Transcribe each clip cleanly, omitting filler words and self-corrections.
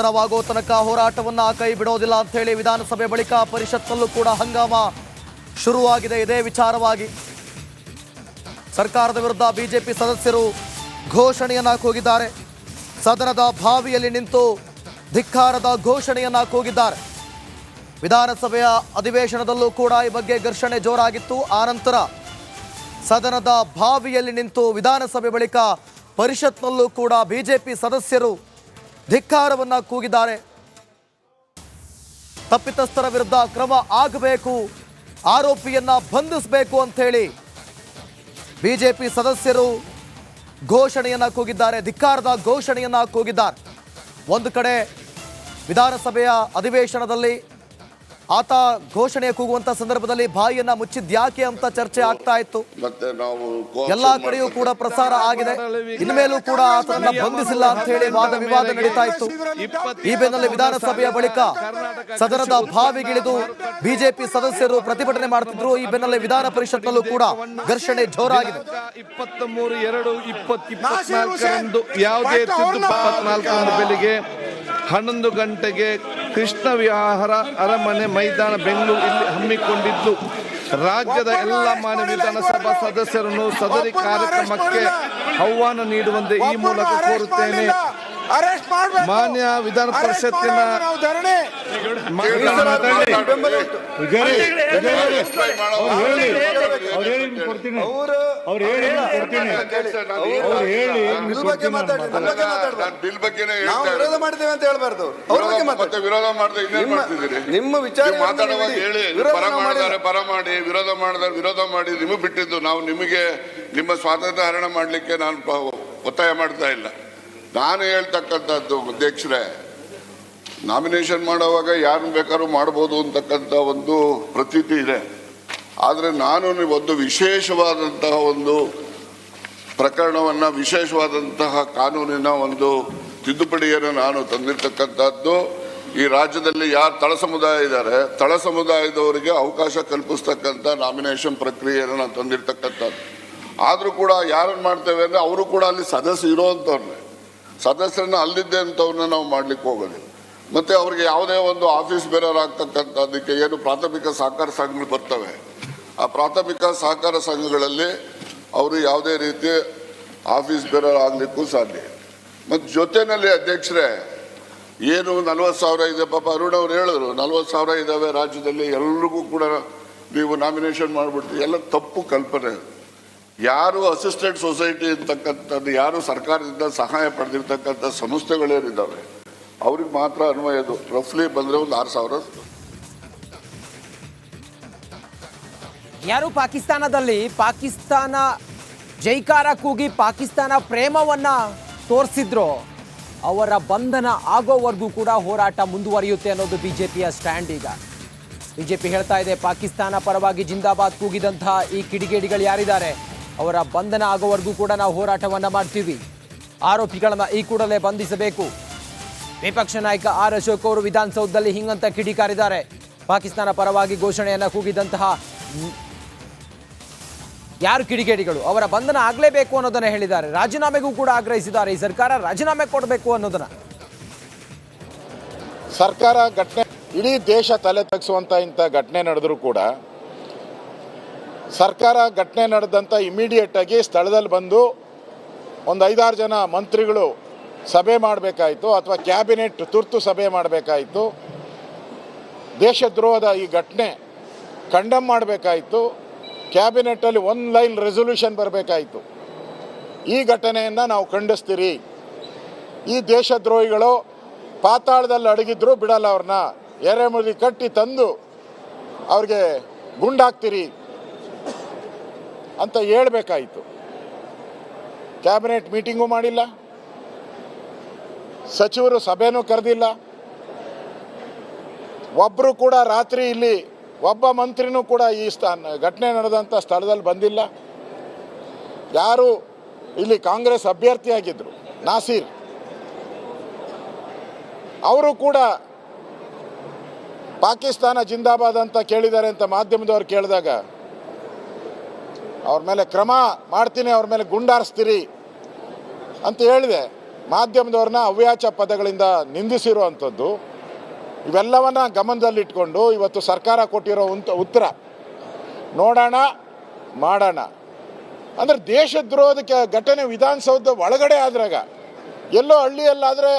ಬಂಧನವಾಗುವ ತನಕ ಹೋರಾಟವನ್ನ ಕೈ ಬಿಡೋದಿಲ್ಲ ಅಂತ ಹೇಳಿ ವಿಧಾನಸಭೆ ಬಳಿಕ ಪರಿಷತ್ನಲ್ಲೂ ಕೂಡ ಹಂಗಾಮ ಶುರುವಾಗಿದೆ. ಇದೇ ವಿಚಾರವಾಗಿ ಸರ್ಕಾರದ ವಿರುದ್ಧ ಬಿಜೆಪಿ ಸದಸ್ಯರು ಘೋಷಣೆಯನ್ನ ಕೂಗಿದ್ದಾರೆ. ಸದನದ ಬಾವಿಯಲ್ಲಿ ನಿಂತು ಧಿಕ್ಕಾರದ ಘೋಷಣೆಯನ್ನ ಕೂಗಿದ್ದಾರೆ. ವಿಧಾನಸಭೆಯ ಅಧಿವೇಶನದಲ್ಲೂ ಕೂಡ ಈ ಬಗ್ಗೆ ಘರ್ಷಣೆ ಜೋರಾಗಿತ್ತು. ಆನಂತರ ಸದನದ ಬಾವಿಯಲ್ಲಿ ನಿಂತು ವಿಧಾನಸಭೆ ಬಳಿಕ ಪರಿಷತ್ನಲ್ಲೂ ಕೂಡ ಬಿಜೆಪಿ ಸದಸ್ಯರು ಧಿಕ್ಕಾರವನ್ನ ಕೂಗಿದ್ದಾರೆ. ತಪ್ಪಿತಸ್ಥರ ವಿರುದ್ಧ ಕ್ರಮ ಆಗಬೇಕು, ಆರೋಪಿಯನ್ನ ಬಂಧಿಸಬೇಕು ಅಂತ ಹೇಳಿ ಬಿಜೆಪಿ ಸದಸ್ಯರು ಘೋಷಣೆಯನ್ನ ಕೂಗಿದ್ದಾರೆ, ಧಿಕ್ಕಾರದ ಘೋಷಣೆಯನ್ನ ಕೂಗಿದ್ದಾರೆ. ಒಂದು ಕಡೆ ವಿಧಾನಸಭೆಯ ಅಧಿವೇಶನದಲ್ಲಿ ಆತ ಘೋಷಣೆ ಕೂಗುವಂತ ಸಂದರ್ಭದಲ್ಲಿ ಬಾಯಿಯನ್ನ ಮುಚ್ಚಿದ್ಯಾಕೆ ಅಂತ ಚರ್ಚೆ ಆಗ್ತಾ ಇತ್ತು. ಎಲ್ಲಾ ಕಡೆಯೂ ಕೂಡ ಪ್ರಸಾರ ಆಗಿದೆ. ಇನ್ಮೇಲೂ ಕೂಡ ಆತನನ್ನ ಬಂಧಿಸಿಲ್ಲ ಅಂತ ಹೇಳಿ ವಾದ ವಿವಾದ ನಡೀತಾ ಇತ್ತು. ಈ ಬೆನ್ನಲ್ಲೇ ವಿಧಾನಸಭೆಯ ಬಳಿಕ ಸದನದ ಬಾವಿಗಿಳಿದು ಬಿಜೆಪಿ ಸದಸ್ಯರು ಪ್ರತಿಭಟನೆ ಮಾಡುತ್ತಿದ್ರು. ಈ ಬೆನ್ನಲ್ಲೇ ವಿಧಾನ ಪರಿಷತ್ನಲ್ಲೂ ಕೂಡ ಘರ್ಷಣೆ ಜೋರಾಗಿದೆ. 23/2/2024 ಯಾವುದೇ ತಿದ್ದುಪಡಿ ಬೆಳಿಗ್ಗೆ 11 ಗಂಟೆಗೆ ಕೃಷ್ಣ ವಿಹಾರ ಅರಮನೆ ಮೈದಾನ ಬೆಂಗಳೂರು ಇಲ್ಲಿ ಹಮ್ಮಿಕೊಂಡಿದ್ದು ರಾಜ್ಯದ ಎಲ್ಲ ಮಾನ್ಯ ವಿಧಾನಸಭಾ ಸದಸ್ಯರನ್ನು ಸದರಿ ಕಾರ್ಯಕ್ರಮಕ್ಕೆ ಆಹ್ವಾನ ನೀಡುವಂತೆ ಈ ಮೂಲಕ ಕೋರುತ್ತೇನೆ. ಮಾನ್ಯ ವಿಧಾನ ಪರಿಷತ್ತಿನ ನಿಮ್ಮ ವಿಚಾರ ಮಾತಾಡುವಾಗ ಹೇಳಿ ಪರ ಮಾಡಿ ವಿರೋಧ ಮಾಡಿ ನಿಮಗೆ ಬಿಟ್ಟಿದ್ದು. ನಾವು ನಿಮಗೆ ನಿಮ್ಮ ಸ್ವಾತಂತ್ರ್ಯ ಹರಣ ಮಾಡಲಿಕ್ಕೆ ನಾನು ಒತ್ತಾಯ ಮಾಡ್ತಾ ಇಲ್ಲ. ನಾನು ಹೇಳ್ತಕ್ಕಂಥದ್ದು ಅಧ್ಯಕ್ಷರೇ, ನಾಮಿನೇಷನ್ ಮಾಡುವಾಗ ಯಾರನ್ನು ಬೇಕಾದ್ರೂ ಮಾಡ್ಬೋದು ಅಂತಕ್ಕಂಥ ಒಂದು ಪ್ರತೀತಿ ಇದೆ. ಆದರೆ ನಾನು ಒಂದು ವಿಶೇಷವಾದಂತಹ ಒಂದು ಪ್ರಕರಣವನ್ನು, ವಿಶೇಷವಾದಂತಹ ಕಾನೂನಿನ ಒಂದು ತಿದ್ದುಪಡಿಯನ್ನು ನಾನು ತಂದಿರ್ತಕ್ಕಂಥದ್ದು. ಈ ರಾಜ್ಯದಲ್ಲಿ ಯಾರು ತಳ ಸಮುದಾಯ ಇದ್ದಾರೆ, ತಳ ಸಮುದಾಯದವರಿಗೆ ಅವಕಾಶ ಕಲ್ಪಿಸ್ತಕ್ಕಂಥ ನಾಮಿನೇಷನ್ ಪ್ರಕ್ರಿಯೆಯನ್ನು ನಾನು ತಂದಿರ್ತಕ್ಕಂಥದ್ದು. ಆದರೂ ಕೂಡ ಯಾರನ್ನು ಮಾಡ್ತೇವೆ ಅಂದರೆ ಅವರು ಕೂಡ ಅಲ್ಲಿ ಸದಸ್ಯ ಇರೋವಂಥವ್ರನ್ನೇ, ಸದಸ್ಯರನ್ನ ಅಲ್ಲಿದ್ದೆ ಅಂತವ್ರನ್ನ ನಾವು ಮಾಡ್ಲಿಕ್ಕೆ ಹೋಗೋದಿಲ್ಲ. ಮತ್ತು ಅವ್ರಿಗೆ ಯಾವುದೇ ಒಂದು ಆಫೀಸ್ ಬೇರರ್ ಆಗ್ತಕ್ಕಂಥದ್ದಕ್ಕೆ ಏನು ಪ್ರಾಥಮಿಕ ಸಹಕಾರ ಸಂಘಗಳು ಬರ್ತವೆ, ಆ ಪ್ರಾಥಮಿಕ ಸಹಕಾರ ಸಂಘಗಳಲ್ಲಿ ಅವರು ಯಾವುದೇ ರೀತಿ ಆಫೀಸ್ ಬೇರರ್ ಆಗಲಿಕ್ಕೂ ಸಾಧ್ಯ. ಮತ್ತು ಜೊತೆಯಲ್ಲಿ ಅಧ್ಯಕ್ಷರೇ, ಏನು 40,000 ಇದೆ, ಪಾಪ ಅರುಣ್ ಅವ್ರು ಹೇಳಿದ್ರು 40,000 ಇದ್ದಾವೆ ರಾಜ್ಯದಲ್ಲಿ, ಎಲ್ರಿಗೂ ಕೂಡ ನೀವು ನಾಮಿನೇಷನ್ ಮಾಡಿಬಿಡ್ತೀವಿ, ಎಲ್ಲ ತಪ್ಪು ಕಲ್ಪನೆ. ಯಾರು ಅಸಿಸ್ಟೆಂಟ್ ಸೊಸೈಟಿ ಅಂತಕ್ಕಂಥದ್ದು, ಯಾರು ಸರ್ಕಾರದಿಂದ ಸಹಾಯ ಪಡೆದಿರ್ತಕ್ಕಂಥ ಸಂಸ್ಥೆಗಳೇನಿದ್ದಾವೆ ಅವ್ರಿಗೆ ಮಾತ್ರ ಅನ್ವಯದು. ರಫ್ಲಿ ಬಂದರೆ ಒಂದು 6,000. ಯಾರು ಪಾಕಿಸ್ತಾನದಲ್ಲಿ ಪಾಕಿಸ್ತಾನ ಜೈಕಾರ ಕೂಗಿ ಪಾಕಿಸ್ತಾನ ಪ್ರೇಮವನ್ನ ತೋರಿಸಿದ್ರು, ಅವರ ಬಂಧನ ಆಗೋವರೆಗೂ ಕೂಡ ಹೋರಾಟ ಮುಂದುವರಿಯುತ್ತೆ ಅನ್ನೋದು ಬಿಜೆಪಿಯ ಸ್ಟ್ಯಾಂಡ್. ಈಗ ಬಿಜೆಪಿ ಹೇಳ್ತಾ ಇದೆ, ಪಾಕಿಸ್ತಾನ ಪರವಾಗಿ ಜಿಂದಾಬಾದ್ ಕೂಗಿದಂತಹ ಈ ಕಿಡಿಗೇಡಿಗಳು ಯಾರಿದ್ದಾರೆ ಅವರ ಬಂಧನ ಆಗೋವರೆಗೂ ಕೂಡ ನಾವು ಹೋರಾಟವನ್ನ ಮಾಡ್ತೀವಿ, ಆರೋಪಿಗಳನ್ನ ಈ ಕೂಡಲೇ ಬಂಧಿಸಬೇಕು. ವಿಪಕ್ಷ ನಾಯಕ ಆರ್ ಅಶೋಕ್ ಅವರು ವಿಧಾನಸೌಧದಲ್ಲಿ ಹಿಂಗಂತ ಕಿಡಿಕಾರಿದ್ದಾರೆ. ಪಾಕಿಸ್ತಾನ ಪರವಾಗಿ ಘೋಷಣೆಯನ್ನ ಕೂಗಿದಂತಹ ಯಾರು ಕಿಡಿಗೇಡಿಗಳು ಅವರ ಬಂಧನ ಆಗಲೇಬೇಕು ಅನ್ನೋದನ್ನ ಹೇಳಿದ್ದಾರೆ. ರಾಜೀನಾಮೆಗೂ ಕೂಡ ಆಗ್ರಹಿಸಿದ್ದಾರೆ. ಈ ಸರ್ಕಾರ ರಾಜೀನಾಮೆ ಕೊಡಬೇಕು ಅನ್ನೋದನ್ನ. ಸರ್ಕಾರ ಘಟನೆ ಇಡೀ ದೇಶ ತಲೆ ತಗ್ಸುವಂತ ಇಂಥ ಘಟನೆ ನಡೆದರೂ ಕೂಡ ಸರ್ಕಾರ ಘಟನೆ ನಡೆದಂಥ ಇಮಿಡಿಯೇಟ್ ಆಗಿ ಸ್ಥಳದಲ್ಲಿ ಬಂದು ಒಂದು 5-6 ಜನ ಮಂತ್ರಿಗಳು ಸಭೆ ಮಾಡಬೇಕಾಯಿತು, ಅಥವಾ ಕ್ಯಾಬಿನೆಟ್ ತುರ್ತು ಸಭೆ ಮಾಡಬೇಕಾಯಿತು. ದೇಶದ್ರೋಹದ ಈ ಘಟನೆ ಕಂಡಮ್ ಮಾಡಬೇಕಾಯಿತು. ಕ್ಯಾಬಿನೆಟ್ಟಲ್ಲಿ 1 ಲೈನ್ ರೆಸೊಲ್ಯೂಷನ್ ಬರಬೇಕಾಯಿತು. ಈ ಘಟನೆಯನ್ನು ನಾವು ಖಂಡಿಸ್ತೀರಿ. ಈ ದೇಶದ್ರೋಹಿಗಳು ಪಾತಾಳದಲ್ಲಿ ಅಡಗಿದ್ರು ಬಿಡಲ್ಲ, ಅವ್ರನ್ನ ಎರೆಮುರಿ ಕಟ್ಟಿ ತಂದು ಅವ್ರಿಗೆ ಗುಂಡಾಕ್ತೀರಿ ಅಂತ ಹೇಳಬೇಕಾಯಿತು. ಕ್ಯಾಬಿನೆಟ್ ಮೀಟಿಂಗು ಮಾಡಿಲ್ಲ, ಸಚಿವರು ಸಭೆನೂ ಕರೆದಿಲ್ಲ, ಒಬ್ಬರು ಕೂಡ ರಾತ್ರಿ ಇಲ್ಲಿ ಒಬ್ಬ ಮಂತ್ರಿನೂ ಕೂಡ ಈ ಘಟನೆ ನಡೆದಂಥ ಸ್ಥಳದಲ್ಲಿ ಬಂದಿಲ್ಲ. ಯಾರು ಇಲ್ಲಿ ಕಾಂಗ್ರೆಸ್ ಅಭ್ಯರ್ಥಿಯಾಗಿದ್ದರು ನಾಸೀರ್, ಅವರು ಕೂಡ ಪಾಕಿಸ್ತಾನ ಜಿಂದಾಬಾದ್ ಅಂತ ಕೇಳಿದ್ದಾರೆ ಅಂತ ಮಾಧ್ಯಮದವ್ರು ಕೇಳಿದಾಗ ಅವ್ರ ಮೇಲೆ ಕ್ರಮ ಮಾಡ್ತೀನಿ, ಅವ್ರ ಮೇಲೆ ಗುಂಡಾರಿಸ್ತೀರಿ ಅಂತ ಹೇಳಿದೆ. ಮಾಧ್ಯಮದವ್ರನ್ನ ಅವ್ಯಾಚ ಪದಗಳಿಂದ ನಿಂದಿಸಿರುವಂಥದ್ದು, ಇವೆಲ್ಲವನ್ನ ಗಮನದಲ್ಲಿಟ್ಕೊಂಡು ಇವತ್ತು ಸರ್ಕಾರ ಕೊಟ್ಟಿರೋ ಉತ್ತರ ನೋಡೋಣ ಮಾಡೋಣ ಅಂದರೆ ದೇಶದ್ರೋಹದ ಘಟನೆ ವಿಧಾನಸೌಧ ಒಳಗಡೆ ಆದ್ರಾಗ, ಎಲ್ಲೋ ಹಳ್ಳಿಯಲ್ಲಾದರೆ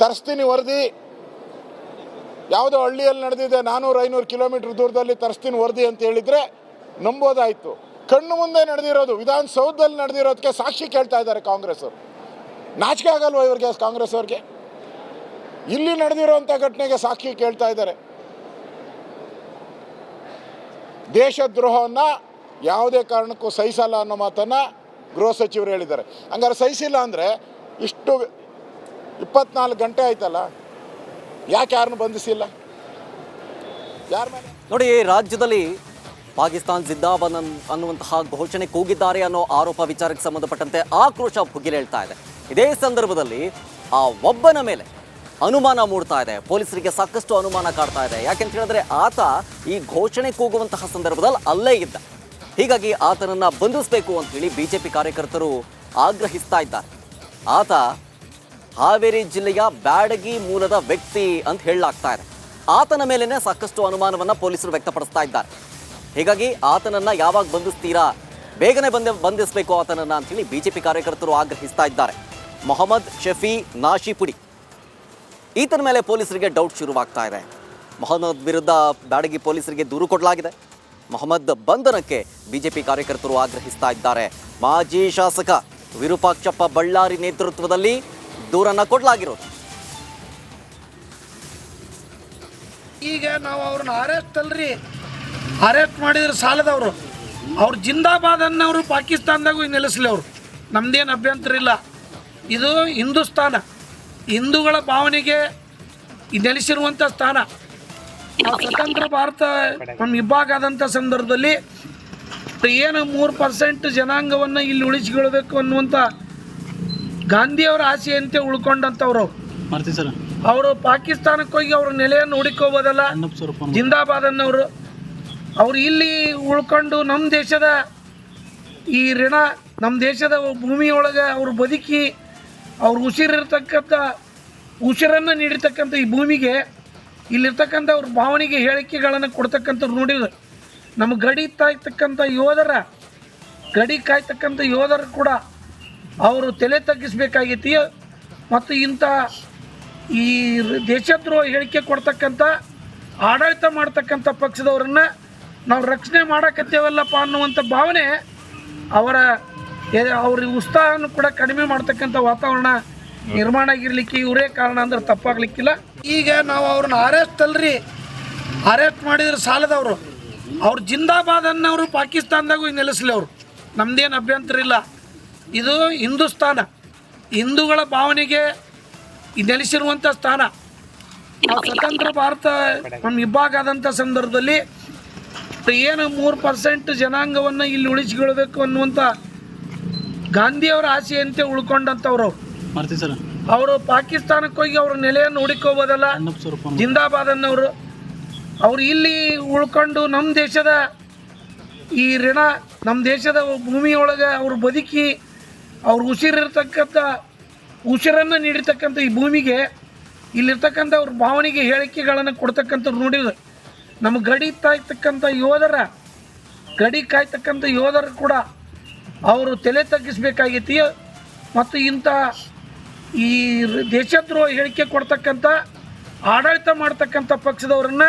ತರಿಸ್ತೀನಿ ವರದಿ, ಯಾವುದೋ ಹಳ್ಳಿಯಲ್ಲಿ ನಡೆದಿದೆ 400-500 ಕಿಲೋಮೀಟರ್ ದೂರದಲ್ಲಿ ತರಿಸ್ತೀನಿ ವರದಿ ಅಂತ ಹೇಳಿದರೆ ನಂಬೋದಾಯಿತು. ಕಣ್ಣು ಮುಂದೆ ನಡೆದಿರೋದು, ವಿಧಾನಸೌಧದಲ್ಲಿ ನಡೆದಿರೋದಕ್ಕೆ ಸಾಕ್ಷಿ ಕೇಳ್ತಾ ಇದ್ದಾರೆ ಕಾಂಗ್ರೆಸ್ ಅವರು. ನಾಚಿಕೆ ಆಗಲ್ವ ಇವ್ರಿಗೆ, ಕಾಂಗ್ರೆಸ್ ಅವ್ರಿಗೆ? ಇಲ್ಲಿ ನಡೆದಿರೋಂಥ ಘಟನೆಗೆ ಸಾಕ್ಷಿ ಕೇಳ್ತಾ ಇದ್ದಾರೆ. ದೇಶದ್ರೋಹವನ್ನು ಯಾವುದೇ ಕಾರಣಕ್ಕೂ ಸಹಿಸಲ್ಲ ಅನ್ನೋ ಮಾತನ್ನು ಗೃಹ ಸಚಿವರು ಹೇಳಿದ್ದಾರೆ. ಹಂಗಾರೆ ಸಹಿಸಿಲ್ಲ ಅಂದರೆ ಇಷ್ಟು 24 ಗಂಟೆ ಆಯ್ತಲ್ಲ, ಯಾಕೆ ಯಾರನ್ನು ಬಂಧಿಸಿಲ್ಲ? ಯಾರ ಮೇಲೆ ನೋಡಿ, ರಾಜ್ಯದಲ್ಲಿ ಪಾಕಿಸ್ತಾನ್ ಜಿಂದಾಬಾದ್ ಅನ್ನುವಂತಹ ಘೋಷಣೆ ಕೂಗಿದ್ದಾರೆ ಅನ್ನೋ ಆರೋಪ ವಿಚಾರಕ್ಕೆ ಸಂಬಂಧಪಟ್ಟಂತೆ ಆಕ್ರೋಶ ಭುಗಿಲೇಳ್ತಾ ಇದೆ. ಇದೇ ಸಂದರ್ಭದಲ್ಲಿ ಆ ಒಬ್ಬನ ಮೇಲೆ ಅನುಮಾನ ಮೂಡ್ತಾ ಇದೆ. ಪೊಲೀಸರಿಗೆ ಸಾಕಷ್ಟು ಅನುಮಾನ ಕಾಡ್ತಾ ಇದೆ. ಯಾಕೆಂತ ಹೇಳಿದ್ರೆ ಆತ ಈ ಘೋಷಣೆ ಕೂಗುವಂತಹ ಸಂದರ್ಭದಲ್ಲಿ ಅಲ್ಲೇ ಇದ್ದ. ಹೀಗಾಗಿ ಆತನನ್ನು ಬಂಧಿಸಬೇಕು ಅಂತ ಹೇಳಿ ಬಿಜೆಪಿ ಕಾರ್ಯಕರ್ತರು ಆಗ್ರಹಿಸ್ತಾ ಇದ್ದಾರೆ. ಆತ ಹಾವೇರಿ ಜಿಲ್ಲೆಯ ಬ್ಯಾಡಗಿ ಮೂಲದ ವ್ಯಕ್ತಿ ಅಂತ ಹೇಳಲಾಗ್ತಾ ಇದೆ. ಆತನ ಮೇಲೇನೆ ಸಾಕಷ್ಟು ಅನುಮಾನವನ್ನು ಪೊಲೀಸರು ವ್ಯಕ್ತಪಡಿಸ್ತಾ ಇದ್ದಾರೆ. ಹೀಗಾಗಿ ಆತನನ್ನು ಯಾವಾಗ ಬಂಧಿಸ್ತೀರಾ, ಬೇಗನೆ ಬಂಧಿಸಬೇಕು ಆತನನ್ನು ಅಂತೇಳಿ ಬಿಜೆಪಿ ಕಾರ್ಯಕರ್ತರು ಆಗ್ರಹಿಸ್ತಾ ಇದ್ದಾರೆ. ಮೊಹಮ್ಮದ್ ಶಫಿ ನಾಶಿಪುಡಿ, ಈತನ ಮೇಲೆ ಪೊಲೀಸರಿಗೆ ಡೌಟ್ ಶುರುವಾಗ್ತಾ ಇದೆ. ಮೊಹಮ್ಮದ್ ವಿರುದ್ಧ ಬ್ಯಾಡಗಿ ಪೊಲೀಸರಿಗೆ ದೂರು ಕೊಡಲಾಗಿದೆ. ಮೊಹಮ್ಮದ್ ಬಂಧನಕ್ಕೆ ಬಿಜೆಪಿ ಕಾರ್ಯಕರ್ತರು ಆಗ್ರಹಿಸ್ತಾ ಇದ್ದಾರೆ. ಮಾಜಿ ಶಾಸಕ ವಿರೂಪಾಕ್ಷಪ್ಪ ಬಳ್ಳಾರಿ ನೇತೃತ್ವದಲ್ಲಿ ದೂರನ್ನ ಕೊಡಲಾಗಿರೋದು. ಈಗ ನಾವು ಅವ್ರನ್ನ ಅರೆಸ್ಟ್ ಮಾಡಿದ್ರೆ ಸಾಲದವರು, ಅವ್ರು ಜಿಂದಾಬಾದ್ ಅನ್ನೋರು ಪಾಕಿಸ್ತಾನದಾಗೂ ನೆಲೆಸಲಿ, ಅವರು ನಮ್ದೇನು ಅಭ್ಯಂತರ ಇಲ್ಲ. ಇದು ಹಿಂದೂಸ್ತಾನ, ಹಿಂದೂಗಳ ಭಾವನೆಗೆ ನೆಲೆಸಿರುವಂಥ ಸ್ಥಾನ. ನಾವು ಸ್ವತಂತ್ರ ಭಾರತ ನಮ್ಮ ಇಬ್ಬಾಗ ಆದಂಥ ಸಂದರ್ಭದಲ್ಲಿ ಏನು 3% ಜನಾಂಗವನ್ನು ಇಲ್ಲಿ ಉಳಿಸಿಕೊಳ್ಬೇಕು ಅನ್ನುವಂಥ ಗಾಂಧಿಯವರ ಆಸೆಯಂತೆ ಉಳ್ಕೊಂಡಂಥವ್ರು ಅವರು ಪಾಕಿಸ್ತಾನಕ್ಕೆ ಹೋಗಿ ಅವ್ರ ನೆಲೆಯನ್ನು ಹುಡುಕೋಬೋದಲ್ಲ. ಜಿಂದಾಬಾದ್ ಅನ್ನೋರು ಅವರು ಇಲ್ಲಿ ಉಳ್ಕೊಂಡು ನಮ್ಮ ದೇಶದ ಈ ಋಣ, ನಮ್ಮ ದೇಶದ ಭೂಮಿಯೊಳಗೆ ಅವರು ಬದುಕಿ ಅವ್ರು ಉಸಿರನ್ನು ನೀಡಿರ್ತಕ್ಕಂಥ ಈ ಭೂಮಿಗೆ ಇಲ್ಲಿರ್ತಕ್ಕಂಥ ಅವ್ರ ಭಾವನೆಗೆ ಹೇಳಿಕೆಗಳನ್ನು ಕೊಡ್ತಕ್ಕಂಥವ್ರು ನೋಡಿದ್ರು. ನಮ್ಮ ಗಡಿ ಕಾಯ್ತಕ್ಕಂಥ ಯೋಧರು ಕೂಡ ಅವರು ತಲೆ ತಗ್ಗಿಸ್ಬೇಕಾಗೈತಿ. ಮತ್ತು ಇಂಥ ಈ ದೇಶದ್ರೋಹ ಹೇಳಿಕೆ ಕೊಡ್ತಕ್ಕಂಥ ಆಡಳಿತ ಮಾಡ್ತಕ್ಕಂಥ ಪಕ್ಷದವ್ರನ್ನ ನಾವು ರಕ್ಷಣೆ ಮಾಡಕತ್ತೇವಲ್ಲಪ್ಪ ಅನ್ನುವಂಥ ಭಾವನೆ ಅವ್ರ ಉತ್ಸಾಹವನ್ನು ಕೂಡ ಕಡಿಮೆ ಮಾಡ್ತಕ್ಕಂಥ ವಾತಾವರಣ ನಿರ್ಮಾಣ ಆಗಿರ್ಲಿಕ್ಕೆ ಇವರೇ ಕಾರಣ ಅಂದ್ರೆ ತಪ್ಪಾಗ್ಲಿಕ್ಕಿಲ್ಲ. ಈಗ ನಾವು ಅವ್ರನ್ನ ಅರೆಸ್ಟ್ ಮಾಡಿದ್ರೆ ಸಾಲದವರು, ಅವ್ರು ಜಿಂದಾಬಾದ್ ಅನ್ನೋರು ಪಾಕಿಸ್ತಾನದಾಗೂ ನೆಲೆಸಲಿ, ಅವರು ನಮ್ದೇನು ಅಭ್ಯಂತರ ಇಲ್ಲ. ಇದು ಹಿಂದೂಸ್ತಾನ, ಹಿಂದೂಗಳ ಭಾವನೆಗೆ ನೆಲೆಸಿರುವಂಥ ಸ್ಥಾನ. ನಾವು ಸ್ವತಂತ್ರ ಭಾರತ ನಮ್ಮ ಇಬ್ಬಾಗ ಆದಂಥ ಸಂದರ್ಭದಲ್ಲಿ ಏನು 3% ಜನಾಂಗವನ್ನು ಇಲ್ಲಿ ಉಳಿಸಿಕೊಳ್ಬೇಕು ಅನ್ನುವಂಥ ಗಾಂಧಿಯವರ ಆಸೆಯಂತೆ ಉಳ್ಕೊಂಡಂಥವ್ರು ಅವರು ಪಾಕಿಸ್ತಾನಕ್ಕೆ ಹೋಗಿ ಅವ್ರ ನೆಲೆಯನ್ನು ಹುಡುಕೋಬೋದಲ್ಲ. ಜಿಂದಾಬಾದ್ ಅನ್ನೋರು ಅವರು ಇಲ್ಲಿ ಉಳ್ಕೊಂಡು ನಮ್ಮ ದೇಶದ ಈ ಋಣ, ನಮ್ಮ ದೇಶದ ಭೂಮಿಯೊಳಗೆ ಅವರು ಬದುಕಿ ಅವ್ರ ಉಸಿರನ್ನು ನೀಡಿರ್ತಕ್ಕಂಥ ಈ ಭೂಮಿಗೆ ಇಲ್ಲಿರ್ತಕ್ಕಂಥ ಅವ್ರ ಭಾವನೆಗೆ ಹೇಳಿಕೆಗಳನ್ನು ಕೊಡ್ತಕ್ಕಂಥವ್ರು ನೋಡಿದ್ರು. ನಮ್ಮ ಗಡಿ ಕಾಯ್ತಕ್ಕಂಥ ಯೋಧರು ಕೂಡ ಅವರು ತಲೆ ತಗ್ಗಿಸ್ಬೇಕಾಗೈತಿ. ಮತ್ತು ಇಂಥ ಈ ದೇಶದ್ರೋಹ ಹೇಳಿಕೆ ಕೊಡ್ತಕ್ಕಂಥ ಆಡಳಿತ ಮಾಡ್ತಕ್ಕಂಥ ಪಕ್ಷದವ್ರನ್ನ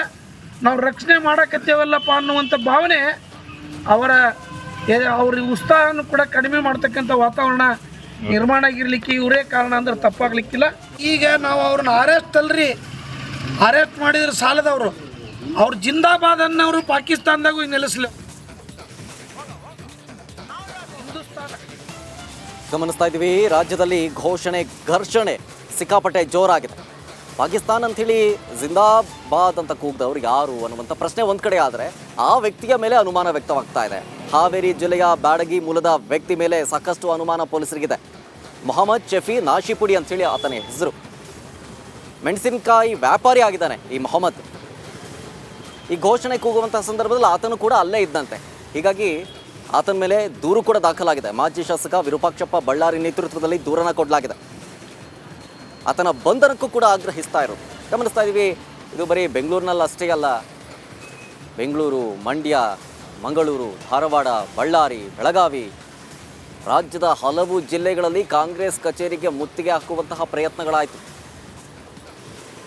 ನಾವು ರಕ್ಷಣೆ ಮಾಡಕತ್ತೇವಲ್ಲಪ್ಪ ಅನ್ನುವಂಥ ಭಾವನೆ ಅವ್ರ ಉತ್ಸಾಹವನ್ನು ಕೂಡ ಕಡಿಮೆ ಮಾಡ್ತಕ್ಕಂಥ ವಾತಾವರಣ ನಿರ್ಮಾಣ ಆಗಿರ್ಲಿಕ್ಕೆ ಇವರೇ ಕಾರಣ ಅಂದ್ರೆ ತಪ್ಪಾಗ್ಲಿಕ್ಕಿಲ್ಲ. ಈಗ ನಾವು ಅವ್ರನ್ನ ಅರೆಸ್ಟ್ ಮಾಡಿದ್ರೆ ಸಾಲದವರು, ಅವ್ರು ಜಿಂದಾಬಾದ್ ಅನ್ನೋರು ಪಾಕಿಸ್ತಾನದಾಗೂ ನೆಲೆಸಲಿ. ಗಮನಿಸ್ತಾ ಇದ್ದೀವಿ, ರಾಜ್ಯದಲ್ಲಿ ಘರ್ಷಣೆ ಸಿಕ್ಕಾಪಟ್ಟೆ ಜೋರಾಗಿದೆ. ಪಾಕಿಸ್ತಾನ ಅಂಥೇಳಿ ಜಿಂದಾಬಾದ್ ಅಂತ ಕೂಗ್ದವ್ರು ಯಾರು ಅನ್ನುವಂಥ ಪ್ರಶ್ನೆ ಒಂದು ಕಡೆ ಆದರೆ, ಆ ವ್ಯಕ್ತಿಯ ಮೇಲೆ ಅನುಮಾನ ವ್ಯಕ್ತವಾಗ್ತಾ ಇದೆ. ಹಾವೇರಿ ಜಿಲ್ಲೆಯ ಬ್ಯಾಡಗಿ ಮೂಲದ ವ್ಯಕ್ತಿ ಮೇಲೆ ಸಾಕಷ್ಟು ಅನುಮಾನ ಪೊಲೀಸರಿಗಿದೆ. ಮೊಹಮ್ಮದ್ ಶಫಿ ನಾಶಿಪುಡಿ ಅಂಥೇಳಿ ಆತನ ಹೆಸರು. ಮೆಣಸಿನಕಾಯಿ ವ್ಯಾಪಾರಿ ಆಗಿದ್ದಾನೆ ಈ ಮೊಹಮ್ಮದ್. ಈ ಘೋಷಣೆ ಕೂಗುವಂಥ ಸಂದರ್ಭದಲ್ಲಿ ಆತನು ಕೂಡ ಅಲ್ಲೇ ಇದ್ದಂತೆ. ಹೀಗಾಗಿ ಆತನ ಮೇಲೆ ದೂರು ಕೂಡ ದಾಖಲಾಗಿದೆ. ಮಾಜಿ ಶಾಸಕ ವಿರೂಪಾಕ್ಷಪ್ಪ ಬಳ್ಳಾರಿ ನೇತೃತ್ವದಲ್ಲಿ ದೂರನ್ನು ಕೊಡಲಾಗಿದೆ. ಆತನ ಬಂಧನಕ್ಕೂ ಕೂಡ ಆಗ್ರಹಿಸ್ತಾ ಇರೋದು ಗಮನಿಸ್ತಾ ಇದ್ದೀವಿ. ಇದು ಬರೀ ಬೆಂಗಳೂರಿನಲ್ಲಿ ಅಷ್ಟೇ ಅಲ್ಲ, ಬೆಂಗಳೂರು, ಮಂಡ್ಯ, ಮಂಗಳೂರು, ಧಾರವಾಡ, ಬಳ್ಳಾರಿ, ಬೆಳಗಾವಿ, ರಾಜ್ಯದ ಹಲವು ಜಿಲ್ಲೆಗಳಲ್ಲಿ ಕಾಂಗ್ರೆಸ್ ಕಚೇರಿಗೆ ಮುತ್ತಿಗೆ ಹಾಕುವಂತಹ ಪ್ರಯತ್ನಗಳಾಯಿತು.